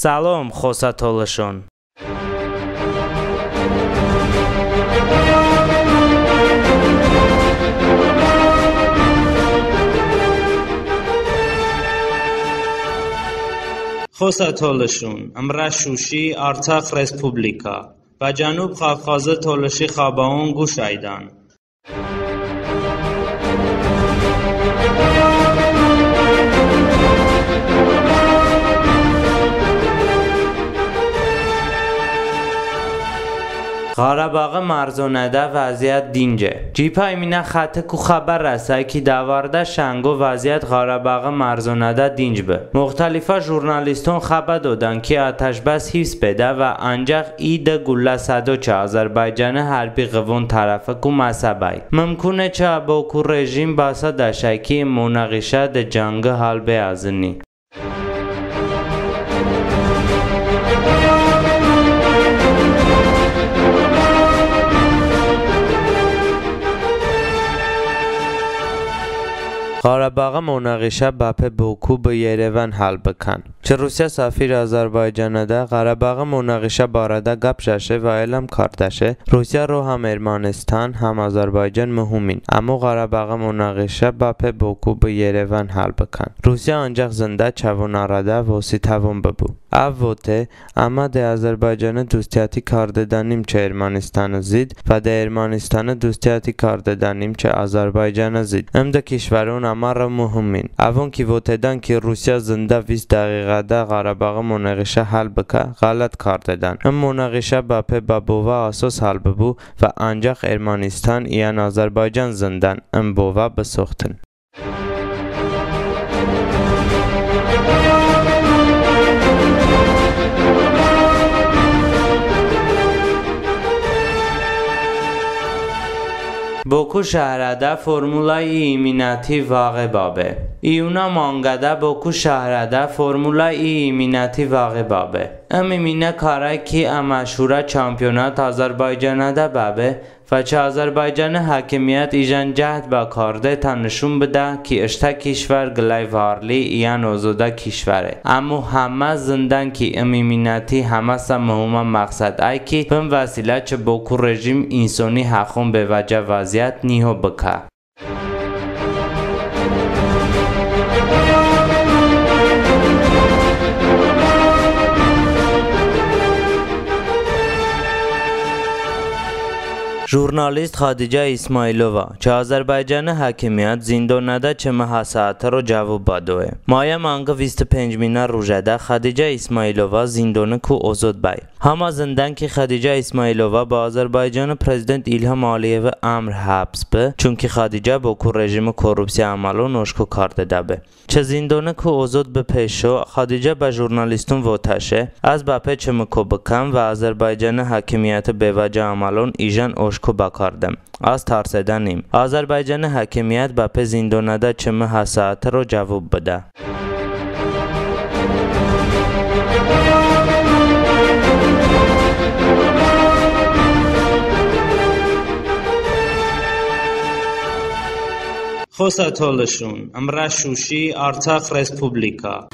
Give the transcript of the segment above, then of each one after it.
سلام خوستولشون. خوستولشون امرا شوشی ارتاق رسپوبلیکا و جنوب قفقاز تولشی خاباون گوش ایدان. قاره‌باغ مرزونده وضعیت دینجه. جیپا ایمینه خطه کو خبر رسه که دوارده شنگو وضعیت قاره‌باغ مرزونده دینج به. مختلفه ژورنالیستون خبر دادن که آتش بس حفظ بده و انجاق اید گله صدوچه آذربایجان حربی قوون طرفه کو مسابای. ممکنه چه با کو رژیم باسه دشه که مناقشه ده جنگ حال بیازنی. قاره‌باغ مناقشه بپه بوکو به یروان حل بکن. چه روسیه سفیر آذربایجان ده قاره‌باغ مناقشه بارده گپ ششه و اعلام کردشه روسیه رو هم ارمنستان هم آذربایجان مهمین اما قاره‌باغ مناقشه بپه بوکو به یروان حل بکن. روسیه آنجاق زنده چوون آرده واسه توان ببو. اوته اما ده آذربایجان دوستیاتی کار دادنیم چه ارمنستان زید و ده ارمنستان دوستیاتی کار دادنیم چه آذربایجان زید. ام ده کشورون اما را مهمین. اوان کی وتدان که روسیه زنده 20 دقیقه ده قاره‌باغ مناقشه حل بکه غلط کار دادن. ام مناقشه بپه بابووا اساس حل ببو و انجاق ارمنستان یان آذربایجان زندن ام بووا بسختن. بوکو شهرده فرمولای ایمنیتی واقع بابه. ایونا مانگده بوکو شهرده فرمولای ایمنیتی واقع بابه. ایمنه کاره که مشهوره چامپیونات آذربایجان ده بابه و چه آذربایجان حاکمیت ایجان جهد با کارده تا نشون بده که اشته کشور گلای وارلی ایان آزوده کشوره. اما همه زندن که ایمنیتی همه سا مهم مقصد ای که به وسیله چه بوکو رژیم انسانی حقون به وجه وضعیت نیهو بکه. ژورنالیست خادیجه اسماعیلووا چه آذربایجان حاکمیت زندانده چه محاسات رو جواب بدوه. مایه مانگا 25 مینا روزده خادیجه اسماعیلووا زندانه کو آزاد بای. همه زندان که خادیجه اسماعیلووا با آذربایجان پرزیدنت ایلهام علییو امر حبس به چون که خادیجه با کو رژیم کورپسی عملو نشکو کار داده به. چه زندانه کو آزاد به پیشو خادیجه به ژورنالیستون وتشه از بپه چه مکو بکم و آذربایجان حاکمیت به وجه عملون ایجان کو بکاردم از ترسیدنیم. آذربایجان حاکمیت با په زندانده چه محاسات رو جواب بده. خوستولشون امرا شوشی ارتاق رسپوبلیکا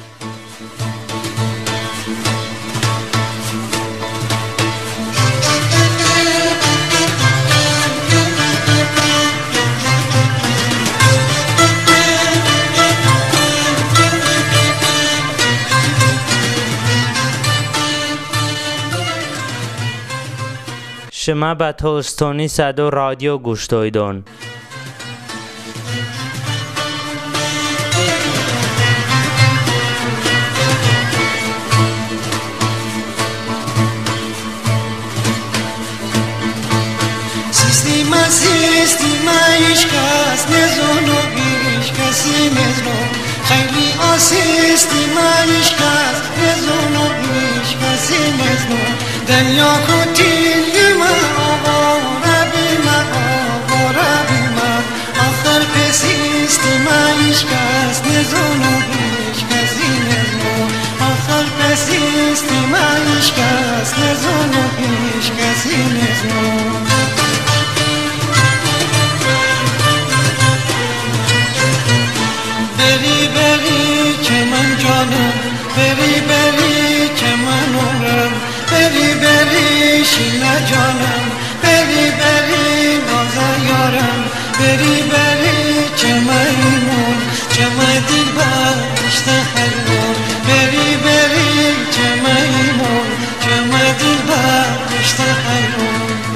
شما به تولستونی صدا رادیو گوش دایدون. Sistema ishkas nezono ishkasi nezno khayli sistema ishkas nezono ishkasi nezno danya kutilima rabima akhar pe sistema ishkas nezono ishkasi nezno akhar pe sistema ishkas nezono ishkasi nezno بری بری که من جانم بری بری که شیلا جانم بری بری نازا یارم بری بری چمایمون چمای دل باشته حیران بری بری چمایمون چمای دل باشته حیران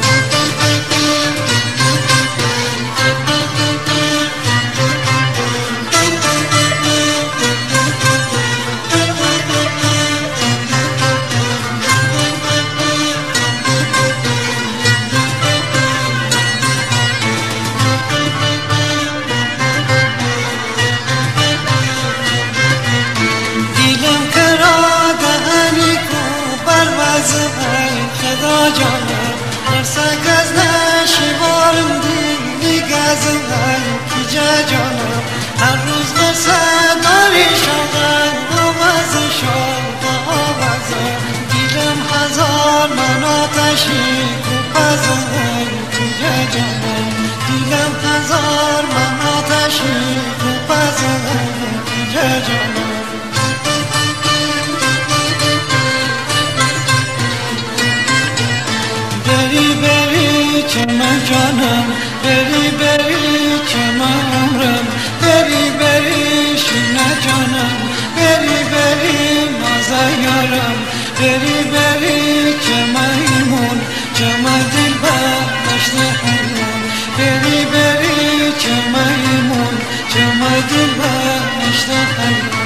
خدا جانم مرسک از نشیوارم دیلی گزم کی جا جانم هر روز مرسک داری شدن آواز شد آواز دیلم هزار من آتشی بزن کی جا جانم دیلم هزار من آتشی بزن کی جا جانم چمن جانم بری بری چمن عمرم بری بری شینا جانم بری بری نازا یارم بری بری چمایمون چمن دل باشته حیران بری بری چمایمون چمن دل باشته حیران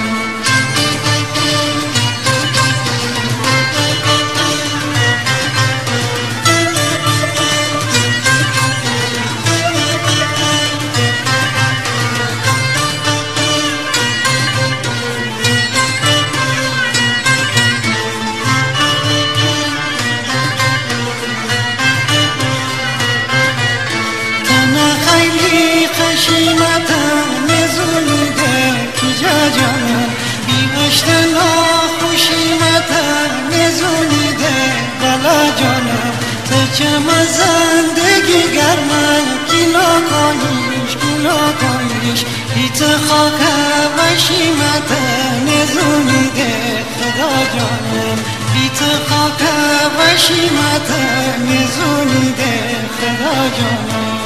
خشیمتم نزولیده کی جا جانم بیمشتن خوشیمتم نزولیده بلا جانم تچم زندگی گرمن کلا کنیش بیت خاک وشیمتم نزولیده خدا جانم بیت خاک وشیمتم نزولیده خدا جانم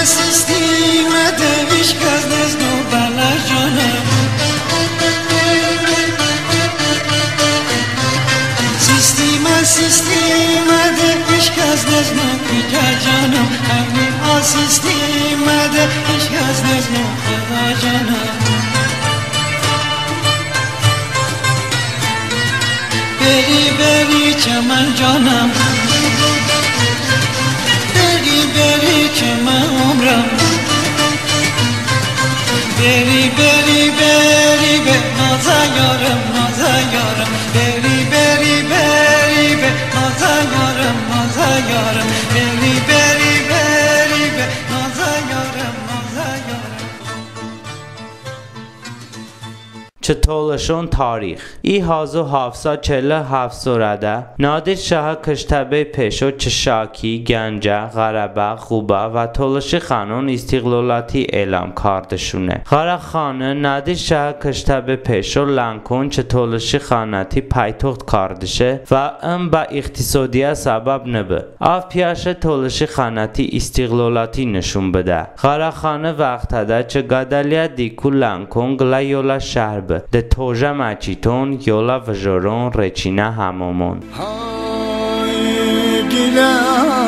Sistema de vishkas nezno bala janam Sistema de vishkas nezno kija janam Ami a sistema de vishkas nezno khada janam Beri beri chaman janam بری چمن عمرم بری بری بری به نازا یارم نازا یارم بری بری بری به نازا یارم نازا یارم بری بری بری به نازا یارم نازا یارم چطولشون تاریخ ای 1747 سورده نادر شاه کشتبه پیشو چشاکی گنجه غربه خوبه و تولشی خانون استقلالاتی اعلام کردشونه خانه نادر شاه کشتبه پیشو لنکون چطولشی خاناتی پایتخت کردشه و ام با اقتصادیه سبب نبه آف پیاشه تولشی خاناتی استقلالاتی نشون بده خانه وقت ده چه گادالیا دیکو لنکون گلا یولا شهر به ده توجه مچیتون یولا وجرون رچینه همومون های گیله